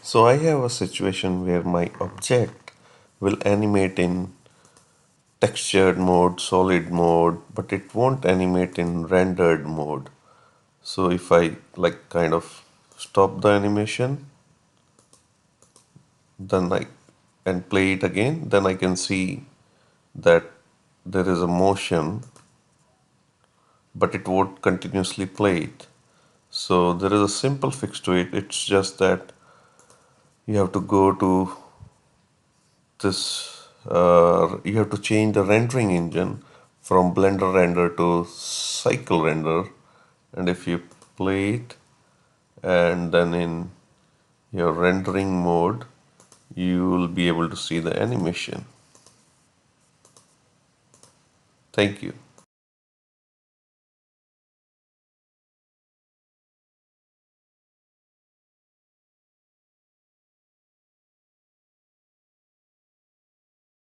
So I have a situation where my object will animate in textured mode, solid mode, but it won't animate in rendered mode. So if I like kind of stop the animation, then I and play it again, then I can see that there is a motion, but it won't continuously play it. So there is a simple fix to it. It's just that you have to go to this, you have to change the rendering engine from Blender Render to Cycle Render. And if you play it and then in your rendering mode, you will be able to see the animation. Thank you.